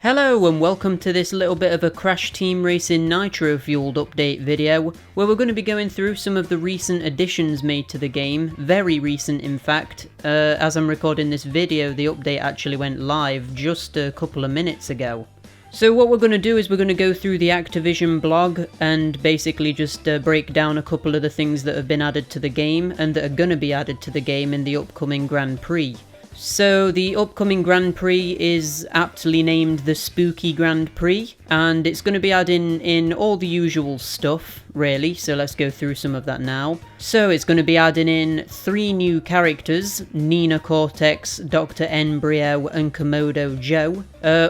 Hello and welcome to this little bit of a Crash Team Racing Nitro Fueled update video, where we're going to be going through some of the recent additions made to the game, very recent in fact. As I'm recording this video, the update actually went live just a couple of minutes ago. So what we're going to do is we're going to go through the Activision blog and basically just break down a couple of the things that have been added to the game and that are going to be added to the game in the upcoming Grand Prix. So the upcoming Grand Prix is aptly named the Spooky Grand Prix, and it's going to be adding in all the usual stuff, really, so let's go through some of that now. So it's going to be adding in 3 new characters, Nina Cortex, Dr. Embryo and Komodo Joe,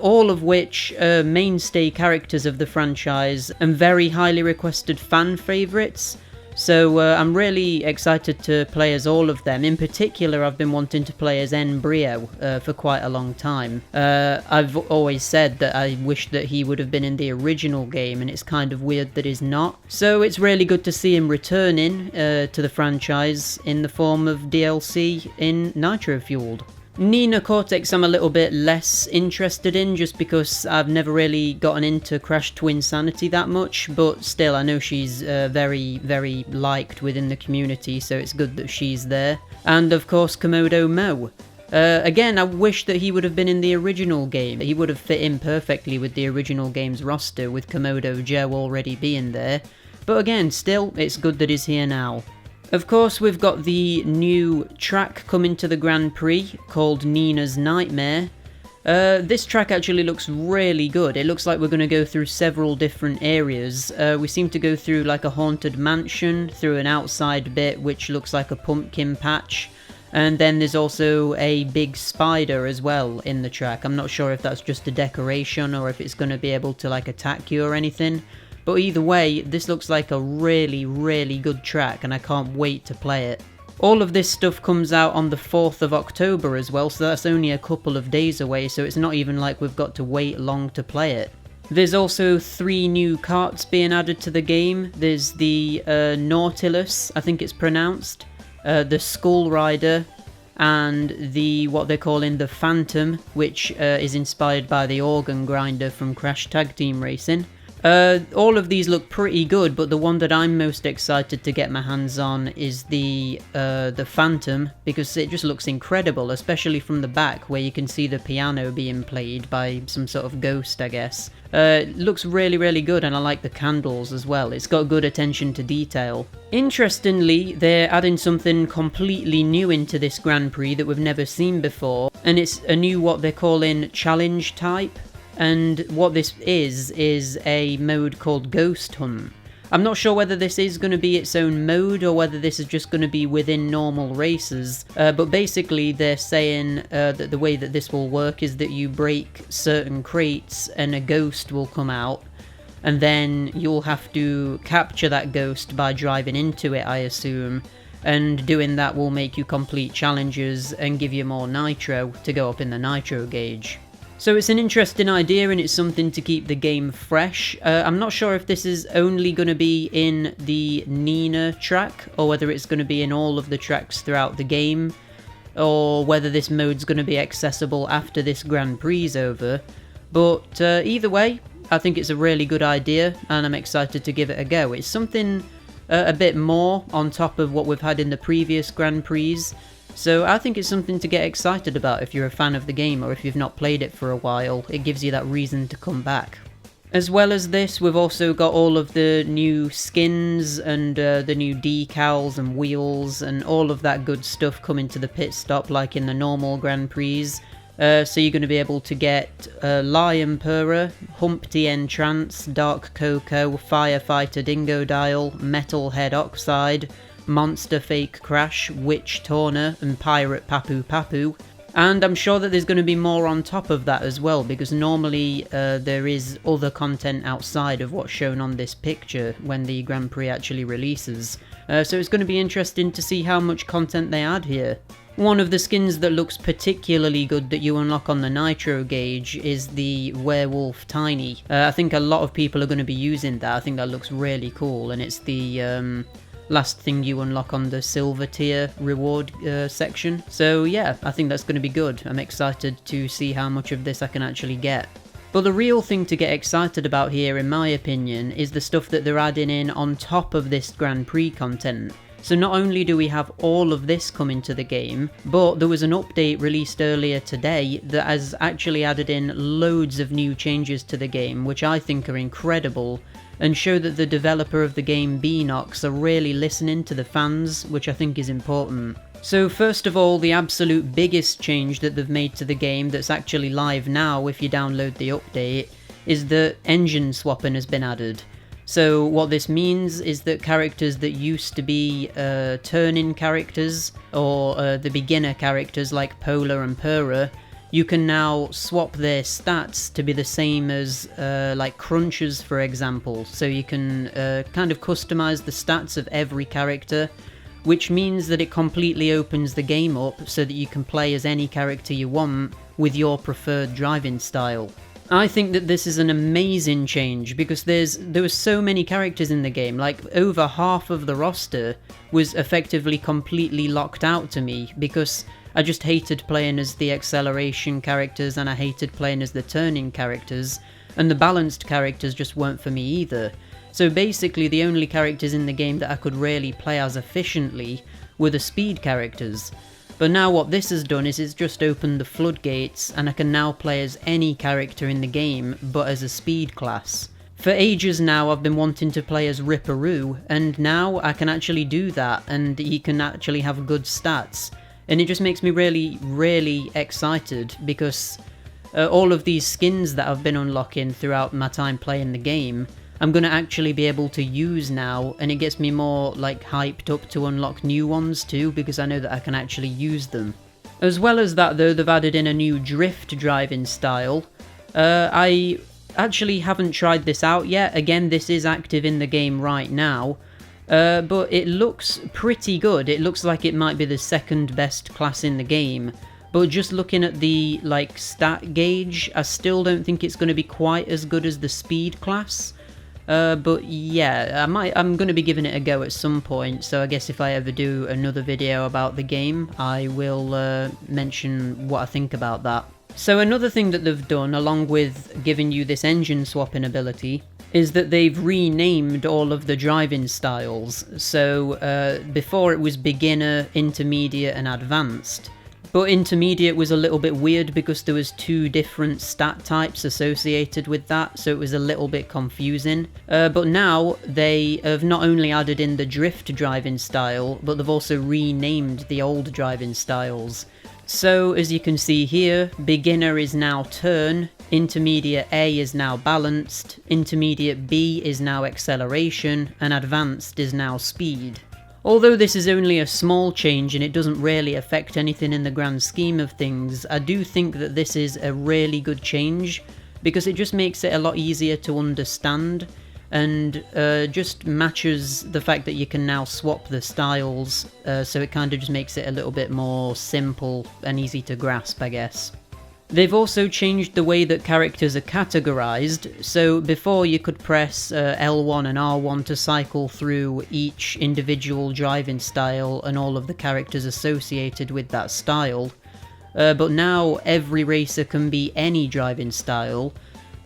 all of which are mainstay characters of the franchise and very highly requested fan favourites. So I'm really excited to play as all of them. In particular, I've been wanting to play as Embryo for quite a long time. I've always said that I wish that he would have been in the original game, and it's kind of weird that he's not. So it's really good to see him returning to the franchise in the form of DLC in Nitro Fueled. Nina Cortex I'm a little bit less interested in, just because I've never really gotten into Crash Twinsanity that much, but still I know she's very, very liked within the community, so it's good that she's there. And of course Komodo Mo. Again, I wish that he would have been in the original game. He would have fit in perfectly with the original game's roster, with Komodo Joe already being there. But again, still, it's good that he's here now. Of course, we've got the new track coming to the Grand Prix called Nina's Nightmare. This track actually looks really good. It looks like we're going to go through several different areas. We seem to go through like a haunted mansion, through an outside bit which looks like a pumpkin patch. And then there's also a big spider as well in the track. I'm not sure if that's just a decoration or if it's going to be able to like attack you or anything. But either way, this looks like a really, really good track, and I can't wait to play it. All of this stuff comes out on the 4th of October as well, so that's only a couple of days away, so it's not even like we've got to wait long to play it. There's also 3 new karts being added to the game. There's the Nautilus, I think it's pronounced, the Skull Rider, and the what they're calling the Phantom, which is inspired by the organ grinder from Crash Tag Team Racing. All of these look pretty good, but the one that I'm most excited to get my hands on is the Phantom, because it just looks incredible, especially from the back where you can see the piano being played by some sort of ghost, I guess. It looks really, really good, and I like the candles as well. It's got good attention to detail. Interestingly, they're adding something completely new into this Grand Prix that we've never seen before, and it's a new what they're calling challenge type. And what this is a mode called Ghost Hunt. I'm not sure whether this is going to be its own mode or whether this is just going to be within normal races, but basically they're saying that the way that this will work is that you break certain crates and a ghost will come out, and then you'll have to capture that ghost by driving into it, I assume, and doing that will make you complete challenges and give you more nitro to go up in the nitro gauge. So it's an interesting idea, and it's something to keep the game fresh. I'm not sure if this is only going to be in the Nina track, or whether it's going to be in all of the tracks throughout the game, or whether this mode's going to be accessible after this Grand Prix is over. But either way, I think it's a really good idea, and I'm excited to give it a go. It's something a bit more on top of what we've had in the previous Grand Prix. So I think it's something to get excited about if you're a fan of the game, or if you've not played it for a while. It gives you that reason to come back. As well as this, we've also got all of the new skins and the new decals and wheels and all of that good stuff coming to the pit stop like in the normal Grand Prix. So you're going to be able to get Lion Purrer, Humpty Entrance, Dark Coco, Firefighter Dingo Dial, Metalhead Oxide, Monster Fake Crash, Witch Torner, and Pirate Papu Papu. And I'm sure that there's going to be more on top of that as well, because normally there is other content outside of what's shown on this picture when the Grand Prix actually releases. So it's going to be interesting to see how much content they add here. One of the skins that looks particularly good that you unlock on the Nitro gauge is the Werewolf Tiny. I think a lot of people are going to be using that. I think that looks really cool, and it's the last thing you unlock on the silver tier reward section. So yeah, I think that's going to be good. I'm excited to see how much of this I can actually get. But the real thing to get excited about here, in my opinion, is the stuff that they're adding in on top of this Grand Prix content. So not only do we have all of this coming to the game, but there was an update released earlier today that has actually added in loads of new changes to the game, which I think are incredible, and show that the developer of the game, Beanox, are really listening to the fans, which I think is important. So first of all, the absolute biggest change that they've made to the game that's actually live now if you download the update, is that engine swapping has been added. So what this means is that characters that used to be turn-in characters, or the beginner characters like Polar and Pura, you can now swap their stats to be the same as like Crunchers, for example. So you can kind of customize the stats of every character, which means that it completely opens the game up so that you can play as any character you want with your preferred driving style. I think that this is an amazing change because there were so many characters in the game, like over half of the roster was effectively completely locked out to me because I just hated playing as the acceleration characters and I hated playing as the turning characters, and the balanced characters just weren't for me either. So basically the only characters in the game that I could really play as efficiently were the speed characters. But now what this has done is it's just opened the floodgates and I can now play as any character in the game but as a speed class. For ages now I've been wanting to play as Ripperoo, and now I can actually do that and he can actually have good stats. And it just makes me really, really excited because all of these skins that I've been unlocking throughout my time playing the game, I'm going to actually be able to use now, and it gets me more like hyped up to unlock new ones too, because I know that I can actually use them. As well as that though, they've added in a new drift driving style. I actually haven't tried this out yet. Again, this is active in the game right now, but it looks pretty good. It looks like it might be the second best class in the game, but just looking at the like stat gauge, I still don't think it's going to be quite as good as the speed class. But yeah, I'm going to be giving it a go at some point, so I guess if I ever do another video about the game, I will mention what I think about that. So another thing that they've done, along with giving you this engine swapping ability, is that they've renamed all of the driving styles. So before it was beginner, intermediate and advanced. But intermediate was a little bit weird because there was two different stat types associated with that, so it was a little bit confusing. But now they have not only added in the drift driving style, but they've also renamed the old driving styles. So as you can see here, beginner is now turn, intermediate A is now balanced, intermediate B is now acceleration, and advanced is now speed. Although this is only a small change and it doesn't really affect anything in the grand scheme of things, I do think that this is a really good change because it just makes it a lot easier to understand and just matches the fact that you can now swap the styles, so it kind of just makes it a little bit more simple and easy to grasp, I guess. They've also changed the way that characters are categorized, so before you could press L1 and R1 to cycle through each individual driving style and all of the characters associated with that style, but now every racer can be any driving style.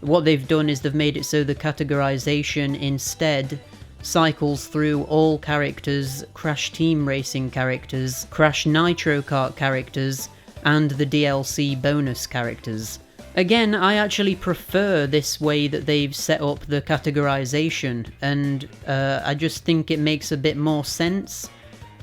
What they've done is they've made it so the categorization instead cycles through all characters, Crash Team Racing characters, Crash Nitro Kart characters, and the DLC bonus characters. Again, I actually prefer this way that they've set up the categorization, and I just think it makes a bit more sense.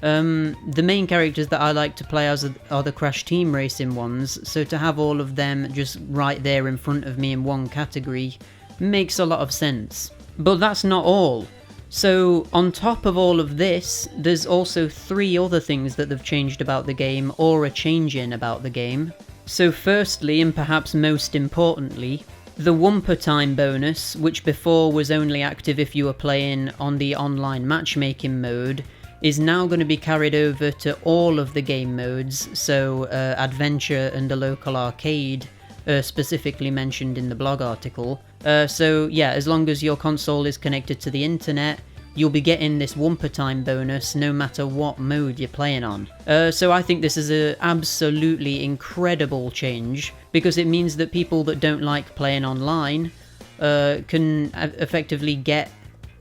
The main characters that I like to play as are the Crash Team Racing ones, so to have all of them just right there in front of me in one category makes a lot of sense. But that's not all. So, on top of all of this, there's also 3 other things that they've changed about the game, or are changing about the game. So firstly, and perhaps most importantly, the Wumper Time bonus, which before was only active if you were playing on the online matchmaking mode, is now going to be carried over to all of the game modes, so Adventure and the local arcade, specifically mentioned in the blog article. So yeah, as long as your console is connected to the internet, you'll be getting this Wumper Time bonus no matter what mode you're playing on. So I think this is an absolutely incredible change, because it means that people that don't like playing online can effectively get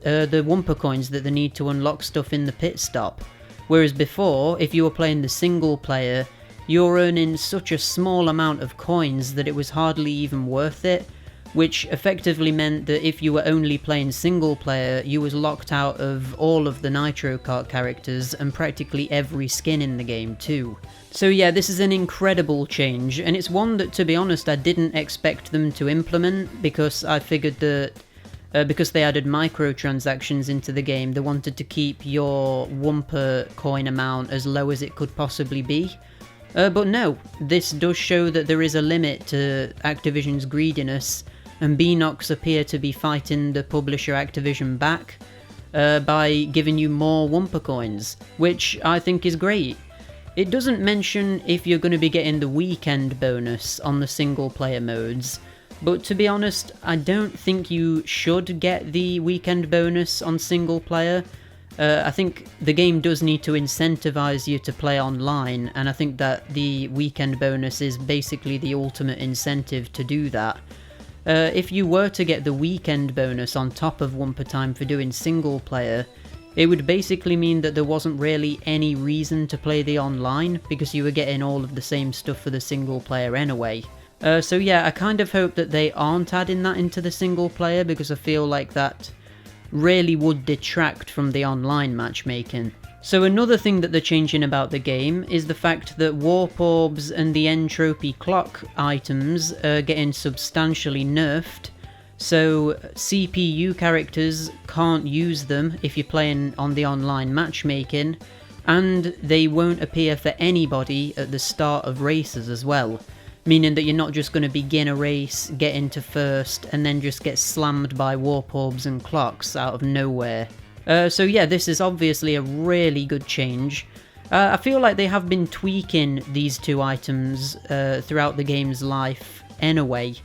the Wumper coins that they need to unlock stuff in the pit stop. Whereas before, if you were playing the single player, you're earning such a small amount of coins that it was hardly even worth it, which effectively meant that if you were only playing single player, you was locked out of all of the Nitro Kart characters and practically every skin in the game too. So yeah, this is an incredible change, and it's one that, to be honest, I didn't expect them to implement, because I figured that because they added microtransactions into the game, they wanted to keep your Wumper coin amount as low as it could possibly be. But no, this does show that there is a limit to Activision's greediness, and Beenox appear to be fighting the publisher Activision back by giving you more Wumper coins, which I think is great. It doesn't mention if you're going to be getting the weekend bonus on the single player modes, but to be honest, I don't think you should get the weekend bonus on single player. I think the game does need to incentivize you to play online, and I think that the weekend bonus is basically the ultimate incentive to do that. If you were to get the weekend bonus on top of Wumper Time for doing single player, it would basically mean that there wasn't really any reason to play the online, because you were getting all of the same stuff for the single player anyway. So yeah, I kind of hope that they aren't adding that into the single player, because I feel like that really would detract from the online matchmaking. So another thing that they're changing about the game is the fact that Warp Orbs and the Entropy Clock items are getting substantially nerfed. So CPU characters can't use them if you're playing on the online matchmaking, and they won't appear for anybody at the start of races as well. Meaning that you're not just going to begin a race, get into first, and then just get slammed by Warp Orbs and Clocks out of nowhere. So yeah, this is obviously a really good change. I feel like they have been tweaking these two items throughout the game's life anyway,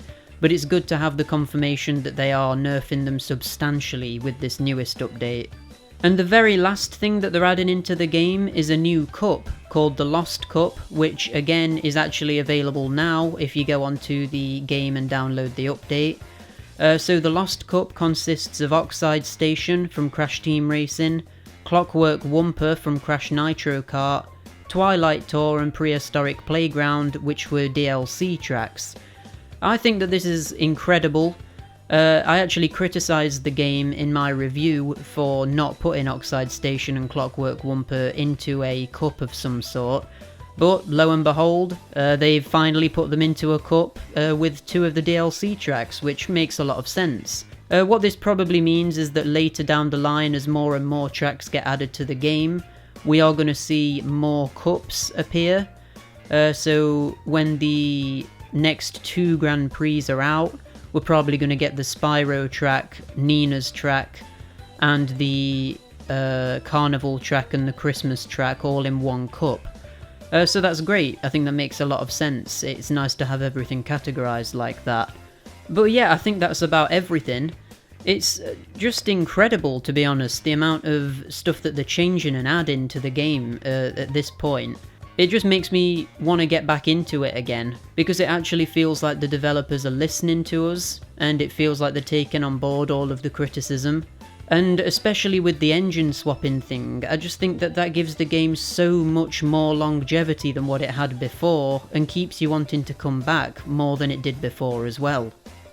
but it's good to have the confirmation that they are nerfing them substantially with this newest update. And the very last thing that they're adding into the game is a new cup called the Lost Cup, which again is actually available now if you go onto the game and download the update. So the Lost Cup consists of Oxide Station from Crash Team Racing, Clockwork Wumper from Crash Nitro Kart, Twilight Tour and Prehistoric Playground, which were DLC tracks. I think that this is incredible. I actually criticised the game in my review for not putting Oxide Station and Clockwork Wumper into a cup of some sort, but lo and behold, they've finally put them into a cup with two of the DLC tracks, which makes a lot of sense. What this probably means is that later down the line, as more and more tracks get added to the game, we are going to see more cups appear. So when the next two Grand Prix are out, we're probably going to get the Spyro track, Nina's track, and the Carnival track and the Christmas track all in one cup. So that's great. I think that makes a lot of sense. It's nice to have everything categorized like that. But yeah, I think that's about everything. It's just incredible, to be honest, the amount of stuff that they're changing and adding to the game at this point. It just makes me want to get back into it again, because it actually feels like the developers are listening to us, and it feels like they're taking on board all of the criticism. And especially with the engine swapping thing, I just think that that gives the game so much more longevity than what it had before, and keeps you wanting to come back more than it did before as well.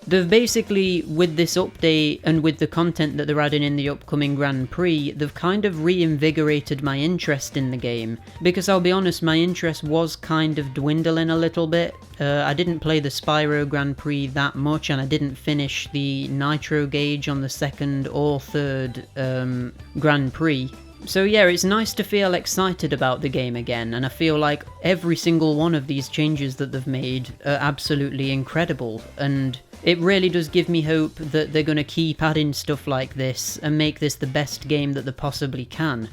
They've basically, with this update and with the content that they're adding in the upcoming Grand Prix, they've kind of reinvigorated my interest in the game. Because I'll be honest, my interest was kind of dwindling a little bit. I didn't play the Spyro Grand Prix that much, and I didn't finish the Nitro Gauge on the second or third Grand Prix. So yeah, it's nice to feel excited about the game again, and I feel like every single one of these changes that they've made are absolutely incredible, and it really does give me hope that they're going to keep adding stuff like this and make this the best game that they possibly can.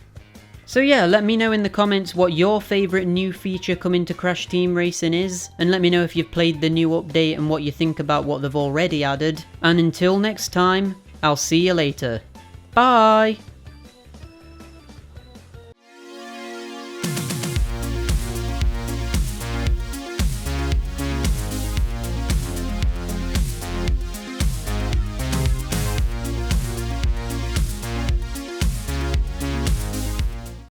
So yeah, let me know in the comments what your favourite new feature coming to Crash Team Racing is, and let me know if you've played the new update and what you think about what they've already added. And until next time, I'll see you later. Bye!